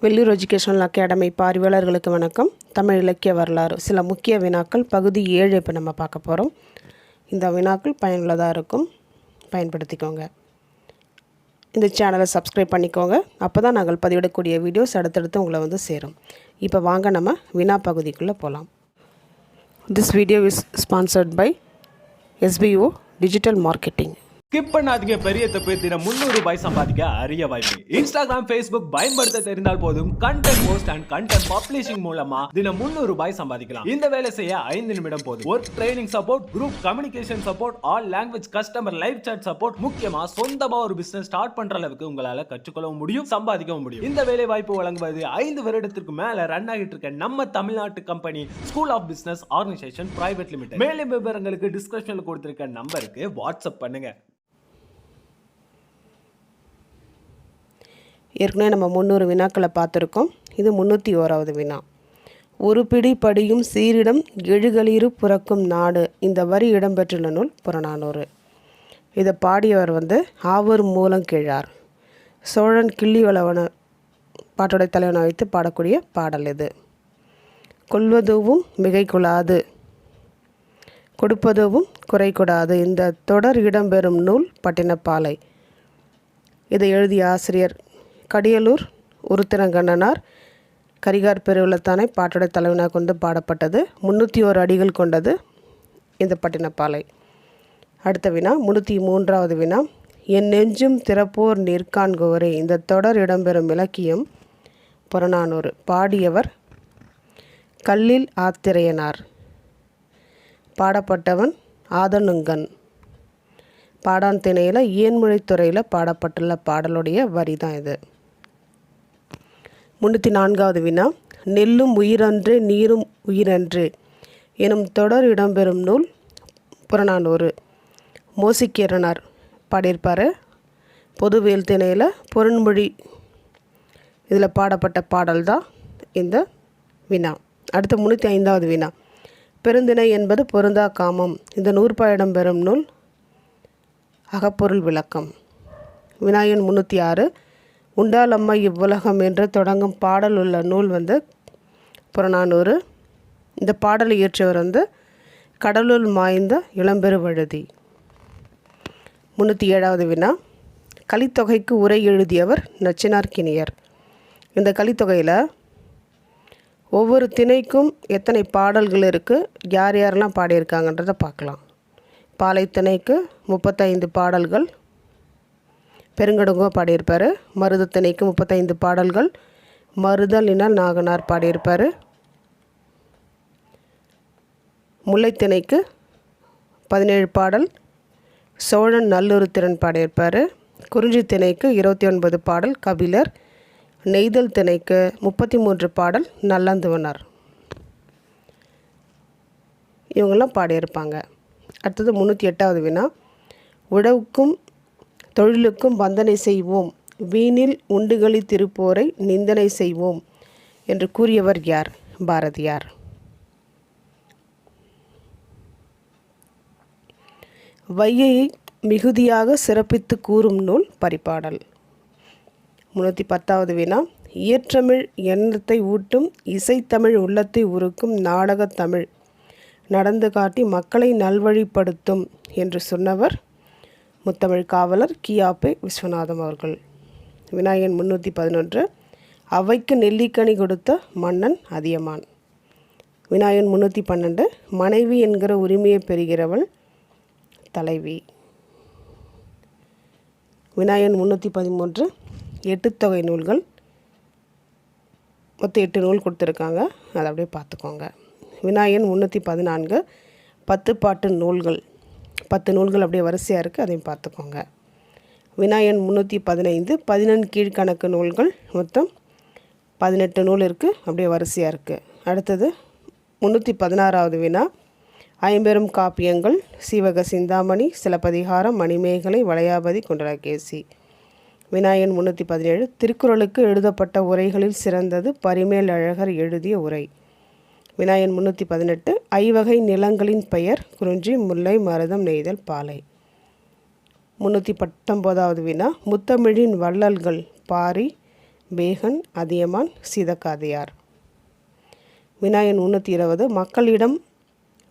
Vellur educational academy பார்வையாளர்களுக்கு வணக்கம். தமிழ் இலக்கிய வரலாறு சில முக்கிய வினாக்கள் பகுதி 7 இப்போ நம்ம பார்க்க போகிறோம். இந்த வினாக்கள் பயனுள்ளதாக இருக்கும், பயன்படுத்திக்கோங்க. இந்த சேனலை சப்ஸ்கிரைப் பண்ணிக்கோங்க. அப்போ தான் நாங்கள் பதிவிடக்கூடிய வீடியோஸ் அடுத்தடுத்து உங்களை சேரும். இப்போ வாங்க நம்ம வினா பகுதிக்குள்ளே போகலாம். This video is sponsored by SBO digital marketing. Skip பண்ணாதீங்க, பெரிய தப்பு. தினம் 300 ரூபாய் சம்பாதிக்க அரிய வாய்ப்பு. இன்ஸ்டாகிராம், ஃபேஸ்புக் பயன்படுத்த தெரிந்தால் போதும் content post and content publishing மூலமா தினம் 300 ரூபாய் சம்பாதிக்கலாம். இந்த வேலை செய்ய 5 நிமிடம் போதும். Work training support, group communication support, all language customer live chat support, முக்கியமா சொந்தமா ஒரு பிசினஸ் ஸ்டார்ட் பண்ற அளவுக்கு உங்களால கற்றுக்கொள்ளவும் முடியும், சம்பாதிக்கவும் முடியும். இந்த வேலை வாய்ப்பு வழங்குவது 5 வருடத்திற்கு மேல ரன் ஆகிட்டு இருக்க நம்ம தமிழ்நாட்டு company school of business organisation private limited. மேலும் விவரங்களுக்கு டிஸ்கிரிப்ஷன்ல கொடுத்திருக்க நம்பருக்கு வாட்ஸ்அப் பண்ணுங்க. ஏற்கனவே நம்ம 300 வினாக்களை பார்த்துருக்கோம். இது 301வது வினா. ஒரு பிடி படியும் சீரிடம் எழுகளிரு புறக்கும் நாடு. இந்த வரி இடம்பெற்றுள்ள நூல் புறநானூறு. இதை பாடியவர் ஆவூர் மூலங்கிழார். சோழன் கிள்ளிவளவன பாட்டுடைய தலைவனை வைத்து பாடக்கூடிய பாடல் இது. கொள்வதுவும் மிகை கொள்ளாது, கொடுப்பதுவும் குறை கொடாது. இந்த தொடர் இடம்பெறும் நூல் பட்டினப்பாலை. இதை எழுதிய ஆசிரியர் கடியலூர் உருத்திரங்கண்ணனார். கரிகார் பெருவளத்தானை பாட்டுடைய தலைவனாக கொண்டு பாடப்பட்டது. 301 அடிகள் கொண்டது இந்த பட்டினப்பாலை. அடுத்த வினா 303வது வினா. என் நெஞ்சும் திறப்போர் நிற்கான்கோரே. இந்த தொடர் இடம்பெறும் இலக்கியம் புறநானூறு. பாடியவர் கல்லில் ஆத்திரையனார். பாடப்பட்டவன் ஆதனுங்கன். பாடான் திணையில் இயன்மொழித்துறையில் பாடப்பட்டுள்ள பாடலுடைய வரி தான் இது. 304வது வினா. நெல்லும் உயிரன்றே நீரும் உயிரன்றே எனும் தொடர் இடம்பெறும் நூல் புறநானூறு. மோசிக்கீரனார் பாடியிருப்பார். பொதுவியல் திணையில் பொருண்மொழி இதில் பாடப்பட்ட பாடல் தான் இந்த வினா. அடுத்த 305வது வினா. பெருந்திணை என்பது பொருந்தா காமம். இந்த நூற்பா இடம்பெறும் நூல் அகப்பொருள் விளக்கம். வினாயன் 306. உண்டாலம்மா இவ்வுலகம் என்று தொடங்கும் பாடல் உள்ள நூல் புறநானூறு. இந்த பாடலை இயற்றியவர் கடலுள் மாய்ந்த இளம்பெருவழுதி. 307வது வினா. கலித்தொகைக்கு உரை எழுதியவர் நச்சினார்க்கினியர். இந்த கலித்தொகையில் ஒவ்வொரு திணைக்கும் எத்தனை பாடல்கள் இருக்குது, யார் யாரெல்லாம் பாடியிருக்காங்கன்றதை பார்க்கலாம். பாலை திணைக்கு 35 பாடல்கள் பெருங்கடுங்கோ பாடியிருப்பார். மருத திணைக்கு 35 பாடல்கள் மருதலினால் நாகனார் பாடியிருப்பார். முல்லைத்திணைக்கு 17 பாடல் சோழன் நல்லுருத்திரன் பாடியிருப்பார். குறிஞ்சி திணைக்கு 29 பாடல் கபிலர். நெய்தல் திணைக்கு 33 பாடல் நல்லந்துவனார். இவங்கெல்லாம் பாடியிருப்பாங்க. அடுத்தது 308வது வினா. உழவுக்கும் தொழிலுக்கும் வந்தனை செய்வோம், வீணில் உண்டுகளி திருப்போரை நிந்தனை செய்வோம் என்று கூறியவர் யார்? பாரதியார். வையையை மிகுதியாக சிறப்பித்து கூறும் நூல் பரிபாடல். 310வது வினா. இயற்றமிழ் எண்ணத்தை ஊட்டும் இசைத்தமிழ் உள்ளத்தை உருக்கும் நாடகத்தமிழ் நடந்து காட்டி மக்களை நல்வழிப்படுத்தும் என்று சொன்னவர் முத்தமிழ் காவலர் கியாபே விஸ்வநாதம் அவர்கள். வினாயன் 311. அவைக்கு நெல்லிக்கனி கொடுத்த மன்னன் அதியமான். வினாயன் 312. மனைவி என்கிற உரிமையை பெறுகிறவள் தலைவி. வினாயன் 313. 8 தொகை நூல்கள், மொத்தம் 8 நூல் கொடுத்துருக்காங்க, அதை அப்படியே பார்த்துக்கோங்க. வினாயன் 314. 10 பாட்டு நூல்கள், 10 நூல்கள் அப்படியே வரிசையாக இருக்குது, அதையும் பார்த்துக்கோங்க. வினாயன் 315. 11 கீழ்கணக்கு நூல்கள், மொத்தம் 18 நூல் இருக்குது, அப்படியே வரிசையாக இருக்குது. அடுத்தது 316வது வினா. ஐம்பெரும் காப்பியங்கள் சீவக சிந்தாமணி, சிலப்பதிகாரம், மணிமேகலை, வளையாபதி, குண்டலகேசி. வினாயன் 317. திருக்குறளுக்கு எழுதப்பட்ட உரைகளில் சிறந்தது பரிமேல் அழகர் எழுதிய உரை. வினாயன் 318. ஐவகை நிலங்களின் பெயர் குறிஞ்சி, முல்லை, மருதம், நெய்தல், பாலை. 319வது வினா. முத்தமிழின் வள்ளல்கள் பாரி, பேகன், அதியமான், சீதக்காதியார். வினாயன் 320 மக்களிடம்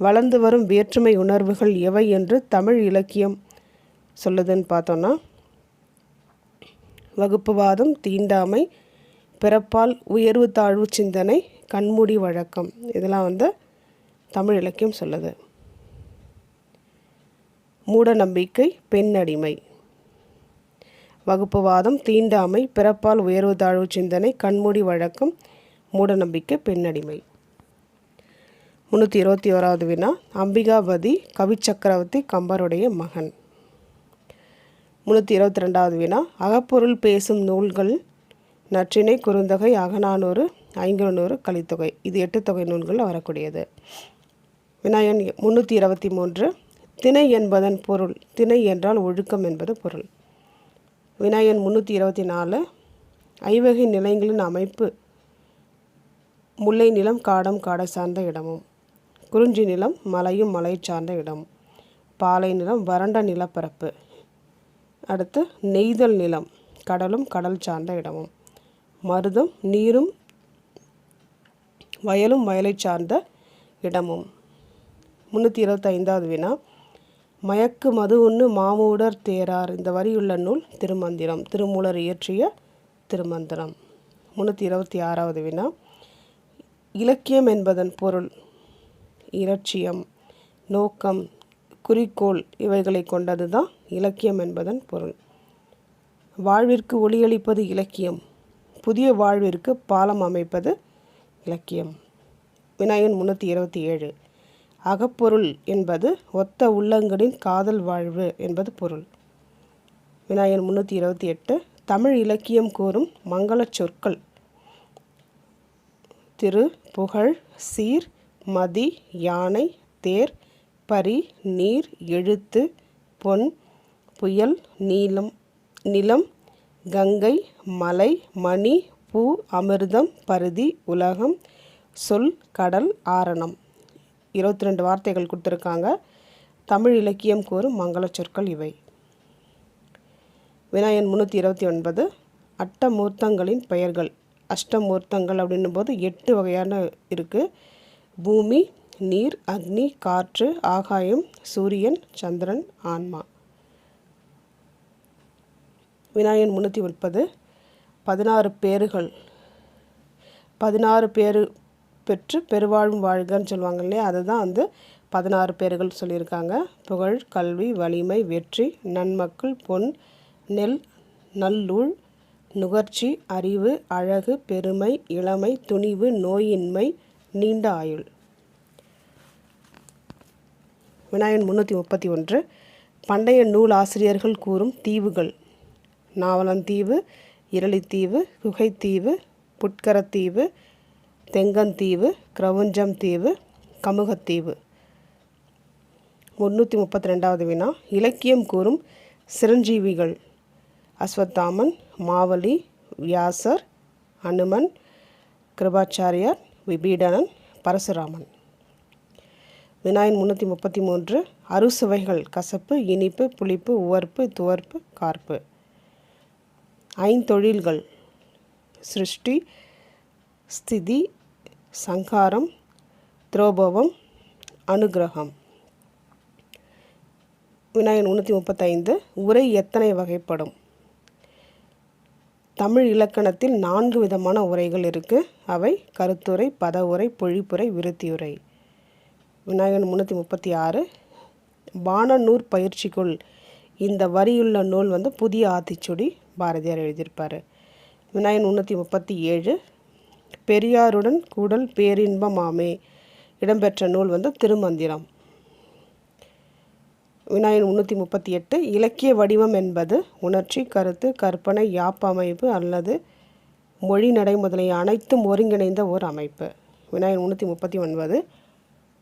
வளர்ந்து வரும் வேற்றுமை உணர்வுகள் எவை என்று தமிழ் இலக்கியம் சொல்லுதுன்னு பார்த்தோன்னா, வகுப்புவாதம், தீண்டாமை, பிறப்பால் உயர்வு தாழ்வு சிந்தனை, கண்மூடி வழக்கம், இதெல்லாம் தமிழ் இலக்கியம் சொல்லுது. மூட நம்பிக்கை, பெண் அடிமை. வகுப்புவாதம், தீண்டாமை, பிறப்பால் உயர்வு தாழ்வு சிந்தனை, கண்மூடி வழக்கம், மூடநம்பிக்கை, பெண்ணடிமை. 321வது வினா அம்பிகாபதி கவிச்சக்கரவர்த்தி கம்பருடைய மகன். 322வது வினா அகப்பொருள் பேசும் நூல்கள் நற்றிணை, குறுந்தொகை, அகநானூறு, ஐங்குறுநூறு, கலித்தொகை. இது 8 தொகை நூல்களில் வரக்கூடியது. வினாயன் 323 திணை என்பதன் பொருள். திணை என்றால் ஒழுக்கம் என்பது பொருள். வினாயன் 324 ஐவகை நிலங்களின் அமைப்பு. முல்லை நிலம் காடம், காடை சார்ந்த இடமும், குறிஞ்சி நிலம் மலையும் மலை சார்ந்த இடம், பாலை நிலம் வறண்ட நிலப்பரப்பு, அடுத்து நெய்தல் நிலம் கடலும் கடல் சார்ந்த இடமும், மருதம் நீரும் வயலும் வயலை சார்ந்த இடமும். 325வது வினா மயக்கு மது உண்ணு மாமூடர் தேரார். இந்த வரியுள்ள நூல் திருமந்திரம், திருமூலர் இயற்றிய திருமந்திரம். 326வது வினா இலக்கியம் என்பதன் பொருள். இலட்சியம், நோக்கம், குறிக்கோள் இவைகளை கொண்டது தான் இலக்கியம் என்பதன் பொருள். வாழ்விற்கு ஒளியளிப்பது இலக்கியம், புதிய வாழ்விற்கு பாலம் அமைப்பது இலக்கியம். வினாயன் 327 அகப்பொருள் என்பது ஒத்த உள்ளங்களின் காதல் வாழ்வு என்பது பொருள். வினாயன் 328 தமிழ் இலக்கியம் கூறும் மங்கள சொற்கள். திரு, புகழ், சீர், மதி, யானை, தேர், பரி, நீர், எழுத்து, பொன், புயல், நீலம், நிலம், கங்கை, மலை, மணி, பூ, அமிர்தம், பருதி, உலகம், சொல், கடல், ஆரணம். 22 வார்த்தைகள் கொடுத்துருக்காங்க. தமிழ் இலக்கியம் கூறும் மங்கள சொற்கள் இவை. வினாயன் 329 அட்டமூர்த்தங்களின் பெயர்கள். அஷ்டமூர்த்தங்கள் அப்படின்னும் போது 8 வகையான இருக்குது. பூமி, நீர், அக்னி, காற்று, ஆகாயம், சூரியன், சந்திரன், ஆன்மா. வினாயன் 330 16 பேறுகள். 16 பேரு பெற்று பெருவாழும் வாழ்கன்னு சொல்லுவாங்க இல்லையா, அதுதான் 16 பேர்கள் சொல்லியிருக்காங்க. புகழ், கல்வி, வலிமை, வெற்றி, நன்மக்கள், பொன், நெல், நல்லூழ், நுகர்ச்சி, அறிவு, அழகு, பெருமை, இளமை, துணிவு, நோயின்மை, நீண்ட ஆயுள். வினாயன் 331 பண்டைய நூல் ஆசிரியர்கள் கூறும் தீவுகள். நாவலந்தீவு, இரளித்தீவு, குகைத்தீவு, புட்கரத்தீவு, தெங்கந்தீவு, கிரவுஞ்சம் தீவு, கமுகத்தீவு. 332வது வினா இலக்கியம் கூறும் சிரஞ்சீவிகள். அஸ்வத்தாமன், மாவலி, வியாசர், அனுமன், கிருபாச்சாரியார், விபீடனன், பரசுராமன். வினாயன் 333 அறுசுவைகள். கசப்பு, இனிப்பு, புளிப்பு, உவர்ப்பு, துவர்ப்பு, கார்ப்பு. ஐந்தொழில்கள். சிருஷ்டி, ஸ்திதி, சங்காரம், திரோபவம், அனுகிரகம். வினாயன் 335 உரை எத்தனை வகைப்படும். தமிழ் இலக்கணத்தில் 4 விதமான உரைகள் இருக்குது. அவை கருத்துரை, பதவுரை, பொழிப்புரை, விருத்தியுரை. வினாயன் 336 பாணநூற் பயிற்சிக்குள். இந்த வரியுள்ள நூல் புதிய ஆத்திச்சுடி பாரதியார் எழுதியிருப்பார். வினாயன் 337 பெரியாருடன் கூடல் பேரின்பமாமே இடம்பெற்ற நூல் திருமந்திரம். வினாயன் 338 இலக்கிய வடிவம் என்பது உணர்ச்சி, கருத்து, கற்பனை, யாப்பமைப்பு அல்லது மொழி, நடை முதலிய அனைத்தும் ஒருங்கிணைந்த ஓர் அமைப்பு. வினாயன் 339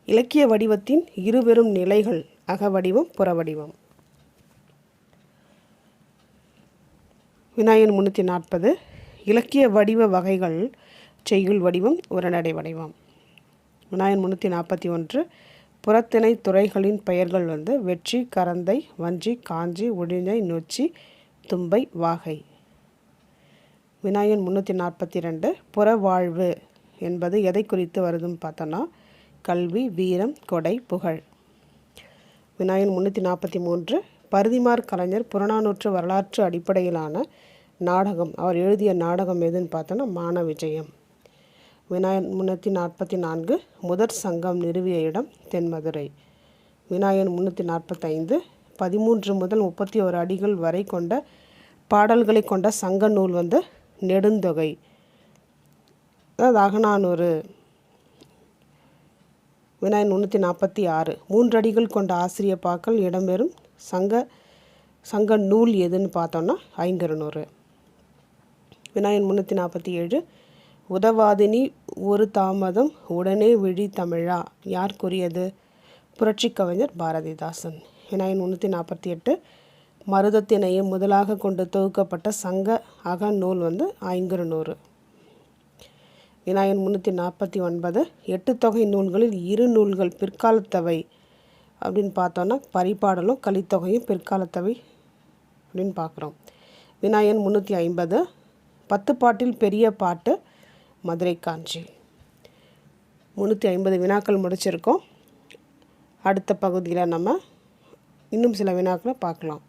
இலக்கிய வடிவத்தின் இருவெறும் நிலைகள். அகவடிவம், புறவடிவம். வினாயன் 340 இலக்கிய வடிவ வகைகள். செய்யுள் வடிவம், உரைநடை வடிவம். வினாயன் 341 புறத்திணை துறைகளின் பெயர்கள் வெற்றி, கரந்தை, வஞ்சி, காஞ்சி, உழிஞை, நொச்சி, தும்பை, வாகை. வினா எண் 342 புறவாழ்வு என்பது எதை குறித்து வருதுன்னு பார்த்தோன்னா கல்வி, வீரம், கொடை, புகழ். வினா எண் 343 பரிதிமாற் கலைஞர் புறநானூற்று வரலாற்று அடிப்படையிலான நாடகம் அவர் எழுதிய நாடகம் எதுன்னு பார்த்தோன்னா மான விஜயம். வினா எண் 344 முதற் சங்கம் நிறுவிய இடம் தென்மதுரை. வினா எண் 345 13 முதல் 31 அடிகள் வரை கொண்ட பாடல்களை கொண்ட சங்க நூல் நெடுந்தொகை, அதாவது அகநானூறு. வினா எண் 346 3 அடிகள் கொண்ட ஆசிரிய பாக்கள் இடம்பெறும் சங்க நூல் எதுன்னு பார்த்தோன்னா ஐங்கரநூறு. வினா எண் 347 உதவாதினி ஒரு தாமதம் உடனே விழி தமிழா யார் கூறியது? புரட்சி கவிஞர் பாரதிதாசன். வினா எண் 348 மருதத்தினையை முதலாக கொண்டு தொகுக்கப்பட்ட சங்க அகநூல் ஐங்கரநூறு. வினா எண் 349 8 தொகை நூல்களில் 2 நூல்கள் பிற்காலத்தவை அப்படின்னு பார்த்தோன்னா பரிபாடலும் கலித்தொகையும் பிற்காலத்தவை அப்படின்னு பார்க்குறோம். வினா எண் 350 10 பாட்டில் பெரிய பாட்டு மதுரை காஞ்சி. 350 வினாக்கள் முடிச்சிருக்கோம். அடுத்த பகுதியில் நம்ம இன்னும் சில வினாக்களை பார்க்கலாம்.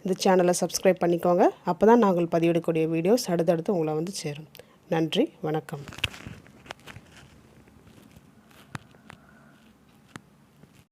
இந்த சேனலை சப்ஸ்கிரைப் பண்ணிக்கோங்க. அப்போ தான் நாங்கள் பதிவிடக்கூடிய வீடியோஸ் அடுத்தடுத்து உங்களை சேரும். நன்றி, வணக்கம்.